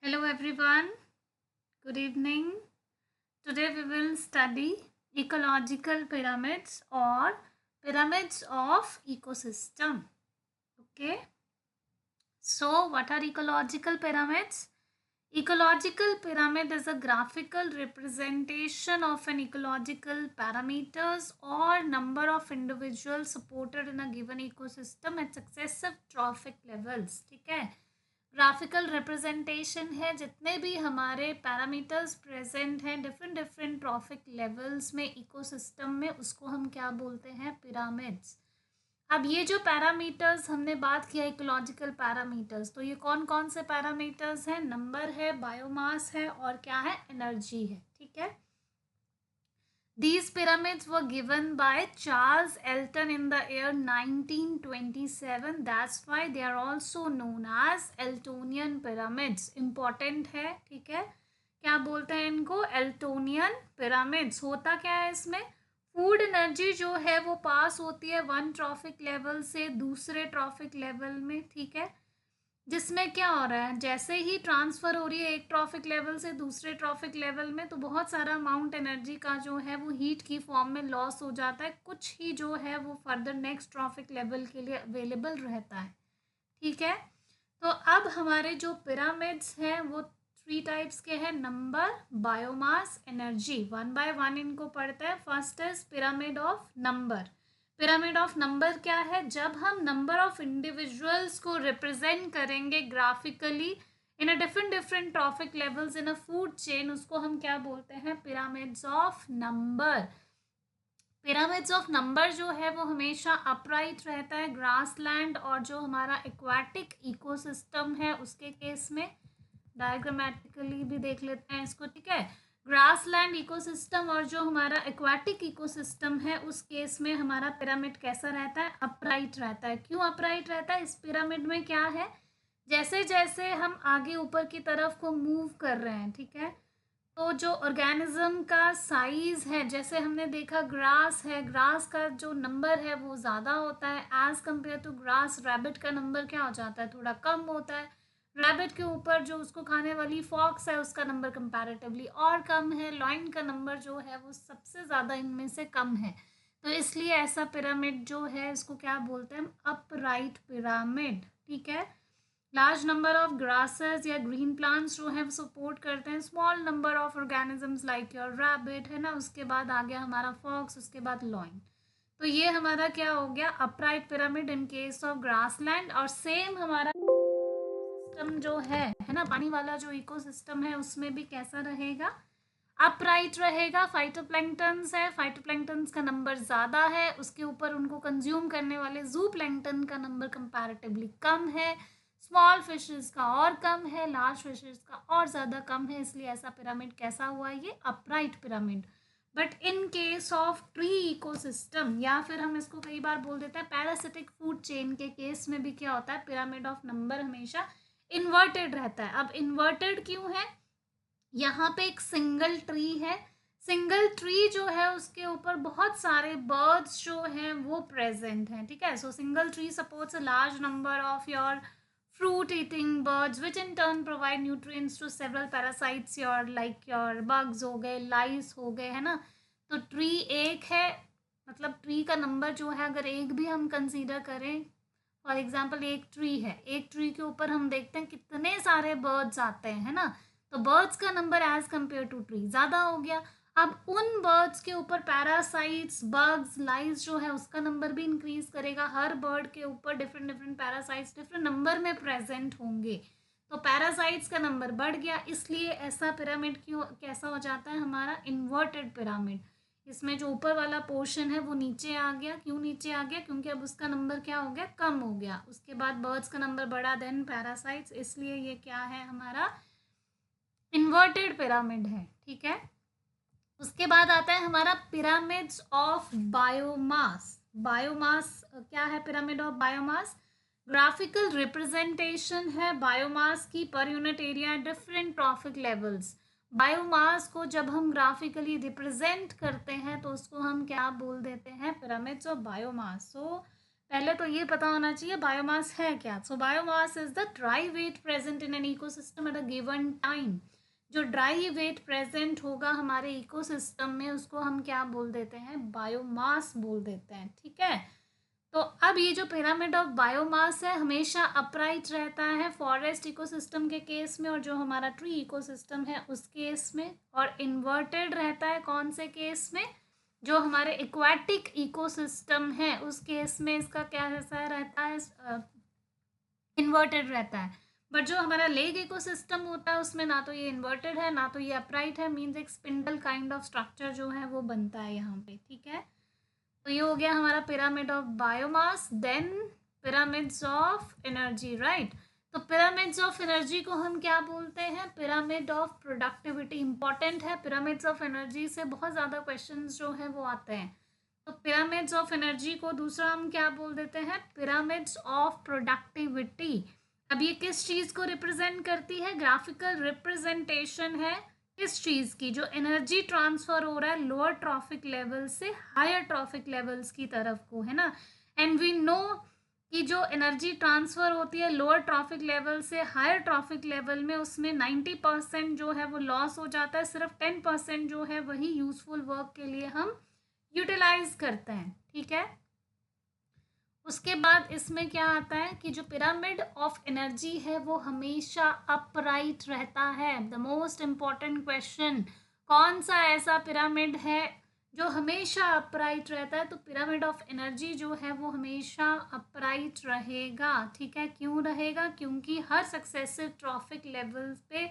Hello everyone, good evening. Today we will study ecological pyramids or pyramids of ecosystem. Okay, so what are ecological pyramids? Ecological pyramid is a graphical representation of an ecological parameters or number of individuals supported in a given ecosystem at successive trophic levels. ठीक है, graphical representation है जितने भी हमारे parameters present हैं different different trophic levels में ecosystem में, उसको हम क्या बोलते हैं? पिरामिड्स. अब ये जो पैरामीटर्स हमने बात किया इकोलॉजिकल पैरामीटर्स, तो ये कौन कौन से पैरामीटर्स हैं? नंबर है, बायोमास है और क्या है? एनर्जी है. ठीक है. These pyramids were given by Charles Elton in the year 1927. That's why they are also known as Eltonian pyramids. Important है. ठीक है. क्या बोलते हैं इनको? एल्टोनियन पिरामिड्स. होता क्या है इसमें? फूड एनर्जी जो है वो पास होती है वन ट्रॉफिक लेवल से दूसरे ट्रॉफिक लेवल में. ठीक है. जिसमें क्या हो रहा है, जैसे ही ट्रांसफ़र हो रही है एक ट्रॉफिक लेवल से दूसरे ट्रॉफिक लेवल में, तो बहुत सारा अमाउंट एनर्जी का जो है वो हीट की फॉर्म में लॉस हो जाता है. कुछ ही जो है वो फर्दर नेक्स्ट ट्रॉफिक लेवल के लिए अवेलेबल रहता है. ठीक है. तो अब हमारे जो पिरामिड्स हैं वो 3 टाइप्स के हैं: number, biomass, energy. One by one इनको पढ़ते हैं. First is pyramid of number. Pyramid of number क्या है? जब हम नंबर ऑफ इंडिविजुअल्स को रिप्रेजेंट करेंगे graphically in a different trophic levels in a food chain, उसको हम क्या बोलते हैं? Pyramids of number. Pyramids of number जो है वो हमेशा अपराइट रहता है. ग्रासलैंड और जो हमारा एक्वाटिक इकोसिस्टम है उसके केस में डायग्रामेटिकली भी देख लेते हैं इसको. ठीक है. ग्रासलैंड इकोसिस्टम और जो हमारा एक्वाटिक इकोसिस्टम है उस केस में हमारा पिरामिड कैसा रहता है? अपराइट रहता है. क्यों अपराइट रहता है? इस पिरामिड में क्या है, जैसे जैसे हम आगे ऊपर की तरफ को मूव कर रहे हैं, ठीक है, तो जो ऑर्गेनिज्म का साइज है, जैसे हमने देखा ग्रास है, ग्रास का जो नंबर है वो ज़्यादा होता है as compare to grass. Rabbit का नंबर क्या हो जाता है? थोड़ा कम होता है. रैबिट के ऊपर जो उसको खाने वाली फॉक्स है उसका नंबर कंपैरेटिवली और कम है. लॉइन का नंबर जो है वो सबसे ज़्यादा इनमें से कम है. तो इसलिए ऐसा पिरामिड जो है इसको क्या बोलते हैं? Upright pyramid. ठीक है. लार्ज नंबर ऑफ ग्रासेस या ग्रीन प्लांट्स जो है सपोर्ट करते हैं small number of organisms like your rabbit, है ना. उसके बाद आ गया हमारा फॉक्स, उसके बाद लॉइन. तो ये हमारा क्या हो गया? Upright pyramid in case of grassland. और सेम हमारा सिस्टम जो है ना, पानी वाला जो इकोसिस्टम है उसमें भी कैसा रहेगा? अपराइट रहेगा. फाइटोप्लैंक्टन्स है, फाइटोप्लैंक्टन्स का नंबर ज़्यादा है, उसके ऊपर उनको कंज्यूम करने वाले जूप्लैंक्टन का नंबर कंपैरेटिवली कम है. स्मॉल फिशेस का और कम है, लार्ज फिशेस का और ज़्यादा कम है. इसलिए ऐसा पिरामिड कैसा हुआ? ये upright pyramid. But in case of tree ecosystem, या फिर हम इसको कई बार बोल देते हैं पैरासिटिक फूड चेन के केस में भी क्या होता है? पिरामिड ऑफ नंबर हमेशा इन्वर्टेड रहता है. अब इन्वर्टेड क्यों है? यहाँ पे एक सिंगल ट्री है. सिंगल ट्री जो है उसके ऊपर बहुत सारे बर्ड्स जो हैं वो प्रेजेंट हैं. ठीक है. सो single tree supports a large number of your fruit eating birds which in turn provide nutrients to several parasites your like your bugs हो गए, lice हो गए, है ना. तो ट्री एक है, मतलब ट्री का नंबर जो है अगर एक भी हम कंसीडर करें, फॉर एग्जांपल एक ट्री है, एक ट्री के ऊपर हम देखते हैं कितने सारे बर्ड्स आते हैं, है ना. तो बर्ड्स का number as compare to tree ज़्यादा हो गया. अब उन बर्ड्स के ऊपर पैरासाइट्स, बग्स, लाइस जो है उसका नंबर भी इंक्रीज करेगा. हर बर्ड के ऊपर different different parasites different number में प्रेजेंट होंगे, तो पैरासाइट्स का नंबर बढ़ गया. इसलिए ऐसा पिरामिड क्यों कैसा हो जाता है? हमारा इन्वर्टेड पिरामिड. इसमें जो ऊपर वाला पोर्शन है वो नीचे आ गया. क्यों नीचे आ गया? क्योंकि अब उसका नंबर क्या हो गया? कम हो गया. उसके बाद बर्ड्स का नंबर बढ़ा, देन पैरासाइट्स. इसलिए ये क्या है? हमारा इन्वर्टेड पिरामिड है. ठीक है. उसके बाद आता है हमारा पिरामिड्स ऑफ बायोमास. बायोमास क्या है? Pyramid of biomass graphical representation है बायोमास की per unit area different trophic levels. Biomass को जब हम ग्राफिकली रिप्रेजेंट करते हैं तो उसको हम क्या बोल देते हैं? Pyramids of biomass. सो पहले तो ये पता होना चाहिए बायोमास है क्या। So biomass is the dry weight present in an ecosystem at a given time. जो ड्राई वेट प्रेजेंट होगा हमारे इकोसिस्टम में उसको हम क्या बोल देते हैं, बायोमास बोल देते हैं, ठीक है। तो अब ये जो पिरामिड ऑफ बायोमास है हमेशा अपराइट रहता है फॉरेस्ट इकोसिस्टम के केस में, और जो हमारा ट्री इकोसिस्टम है उस केस में, और इन्वर्टेड रहता है कौन से केस में, जो हमारे एक्वाटिक इकोसिस्टम है उस केस में इसका क्या ऐसा रहता है, इन्वर्टेड रहता है। बट जो हमारा लेग इकोसिस्टम होता है उसमें ना तो ये इन्वर्टेड है ना तो ये अपराइट है, मीन्स एक स्पिंडल काइंड ऑफ स्ट्रक्चर जो है वो बनता है यहाँ पे, ठीक है। तो ये हो गया हमारा pyramid of biomass. Then pyramids of energy, right. तो पिरामिड्स ऑफ एनर्जी को हम क्या बोलते हैं, पिरामिड ऑफ प्रोडक्टिविटी। इंपॉर्टेंट है, पिरामिड्स ऑफ एनर्जी से बहुत ज़्यादा क्वेश्चंस जो है वो आते हैं। तो पिरामिड्स ऑफ एनर्जी को दूसरा हम क्या बोल देते हैं, पिरामिड्स ऑफ प्रोडक्टिविटी। अब ये किस चीज़ को रिप्रेजेंट करती है, ग्राफिकल रिप्रेजेंटेशन है किस चीज़ की, जो एनर्जी ट्रांसफर हो रहा है लोअर ट्रॉफिक लेवल से हायर ट्रॉफिक लेवल्स की तरफ को, है ना। एंड वी नो कि जो एनर्जी ट्रांसफर होती है लोअर ट्रॉफिक लेवल से हायर ट्रॉफिक लेवल में, उसमें 90% जो है वो लॉस हो जाता है, सिर्फ 10% जो है वही यूजफुल वर्क के लिए हम यूटिलाइज करते हैं, ठीक है। उसके बाद इसमें क्या आता है कि जो पिरामिड ऑफ एनर्जी है वो हमेशा अपराइट रहता है। द मोस्ट इम्पॉर्टेंट क्वेश्चन, कौन सा ऐसा पिरामिड है जो हमेशा अपराइट रहता है, तो पिरामिड ऑफ एनर्जी जो है वो हमेशा अपराइट रहेगा, ठीक है। क्यों रहेगा, क्योंकि हर सक्सेसिव ट्रॉफिक लेवल्स पे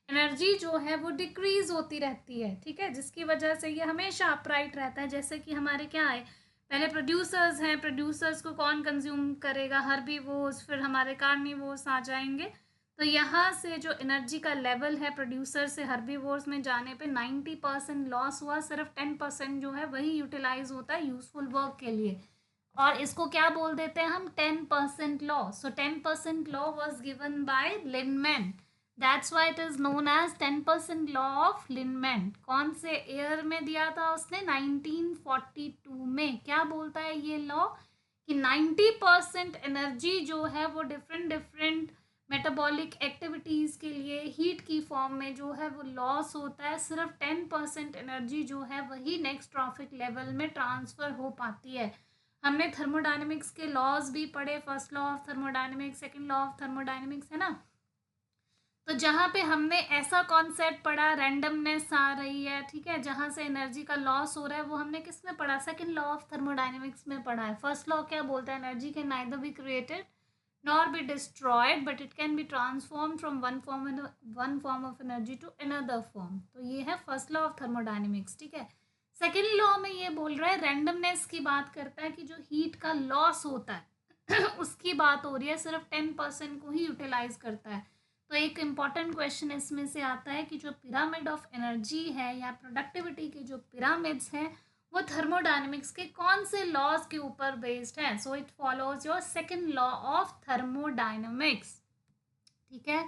एनर्जी जो है वो डिक्रीज होती रहती है, ठीक है, जिसकी वजह से ये हमेशा अपराइट रहता है। जैसे कि हमारे क्या है, पहले प्रोड्यूसर्स हैं, प्रोड्यूसर्स को कौन कंज्यूम करेगा, हर्बीवोर्स, फिर हमारे कार्निवोर्स आ जाएंगे। तो यहाँ से जो एनर्जी का लेवल है प्रोड्यूसर से हर्बीवोर्स में जाने पे 90% लॉस हुआ, सिर्फ 10% जो है वही यूटिलाइज होता है यूजफुल वर्क के लिए, और इसको क्या बोल देते हैं हम, 10% law. So 10% law was given by Lindeman, that's why it is known as 10% law of Lindeman. कौन से ईयर में दिया था उसने, 1942 में। क्या बोलता है ये लॉ कि 90% एनर्जी जो है वो डिफरेंट डिफरेंट मेटाबॉलिक एक्टिविटीज के लिए हीट की फॉर्म में जो है वो लॉस होता है, सिर्फ 10% एनर्जी जो है वही नेक्स्ट ट्रॉफिक लेवल में ट्रांसफर हो पाती है। हमने थर्मोडायनेमिक्स के लॉज भी पढ़े, first law of thermodynamics, second law of thermodynamics, है ना। तो जहाँ पे हमने ऐसा कॉन्सेप्ट पढ़ा, रैंडमनेस आ रही है, ठीक है, जहाँ से एनर्जी का लॉस हो रहा है, वो हमने किस में पढ़ा, सेकंड लॉ ऑफ थर्मोडायनेमिक्स में पढ़ा है। फर्स्ट लॉ क्या बोलता है, energy can neither be created nor be destroyed but it can be transform from one form of energy to another form. तो ये है फर्स्ट लॉ ऑफ थर्मोडायनेमिक्स, ठीक है। सेकेंड लॉ में ये बोल रहा है, रैंडमनेस की बात करता है कि जो हीट का लॉस होता है उसकी बात हो रही है, सिर्फ 10% को ही यूटिलाइज करता है। तो एक इम्पॉर्टेंट क्वेश्चन इसमें से आता है कि जो पिरामिड ऑफ एनर्जी है या प्रोडक्टिविटी के जो पिरामिड्स हैं वो थर्मोडायनेमिक्स के कौन से लॉज के ऊपर बेस्ड है। So it follows your second law of thermodynamics, ठीक है।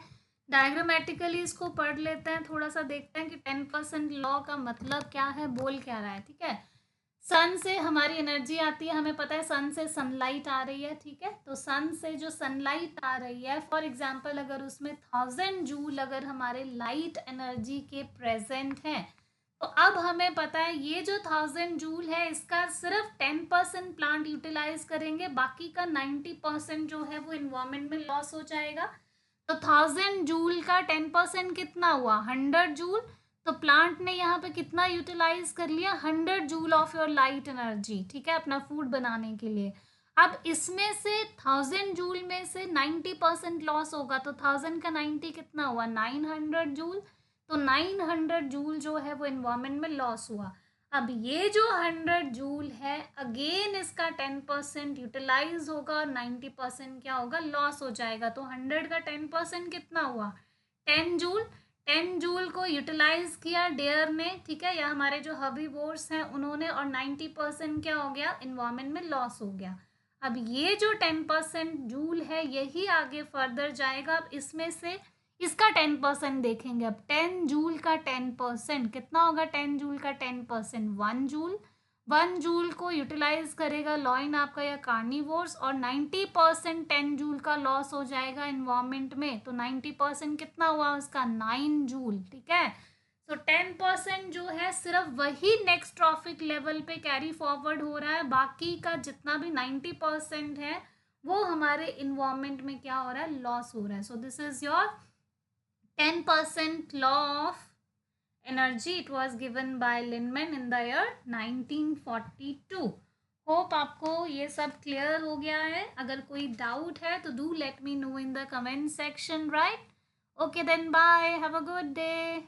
डायग्रामेटिकली इसको पढ़ लेते हैं, थोड़ा सा देखते हैं कि 10% लॉ का मतलब क्या है, बोल क्या रहा है, ठीक है। सन से हमारी एनर्जी आती है, हमें पता है सन से सनलाइट आ रही है, ठीक है। तो सन से जो सनलाइट आ रही है, फॉर एग्जांपल अगर उसमें 1000 जूल अगर हमारे लाइट एनर्जी के प्रेजेंट है, तो अब हमें पता है ये जो 1000 जूल है इसका सिर्फ 10% प्लांट यूटिलाइज करेंगे, बाकी का 90% जो है वो इन्वायरमेंट में लॉस हो जाएगा। तो 1000 जूल का 10% कितना हुआ, 100 जूल। तो प्लांट ने यहाँ पे कितना यूटिलाइज कर लिया, 100 joule of your light energy, ठीक है, अपना फूड बनाने के लिए। अब इसमें से 1000 जूल में से 90% लॉस होगा, तो 1000 का 90 कितना हुआ, 900 जूल। तो 900 जूल जो है वो इन्वायरमेंट में लॉस हुआ। अब ये जो 100 जूल है अगेन इसका 10% यूटिलाइज होगा और 90% क्या होगा, लॉस हो जाएगा। तो 100 का 10% कितना हुआ, 10 जूल। 10 जूल को यूटिलाइज किया डेयर ने, ठीक है, या हमारे जो हर्बीवोर्स हैं उन्होंने, और 90% क्या हो गया, इन्वायरमेंट में लॉस हो गया। अब ये जो 10% जूल है यही आगे फर्दर जाएगा। अब इसमें से इसका 10% देखेंगे। अब 10 जूल का 10% कितना होगा, 10 जूल का 10% 1 जूल। 1 जूल को यूटिलाइज करेगा लॉइन आपका या कार्निवोर्स, और 90% 10 जूल का लॉस हो जाएगा इन्वायरमेंट में। तो 90% कितना हुआ उसका, 9 जूल। ठीक है, तो 10% जो है सिर्फ वही नेक्स्ट ट्रॉफिक लेवल पे कैरी फॉरवर्ड हो रहा है, बाकी का जितना भी 90% है वो हमारे इन्वायरमेंट में क्या हो रहा है, लॉस हो रहा है। So this is your 10% law of energy. It was given by Lindeman in the year 1942। Hope आपको ये सब क्लियर हो गया है। अगर कोई डाउट है तो do let me know in the comment section, right? Okay then, bye, have a good day.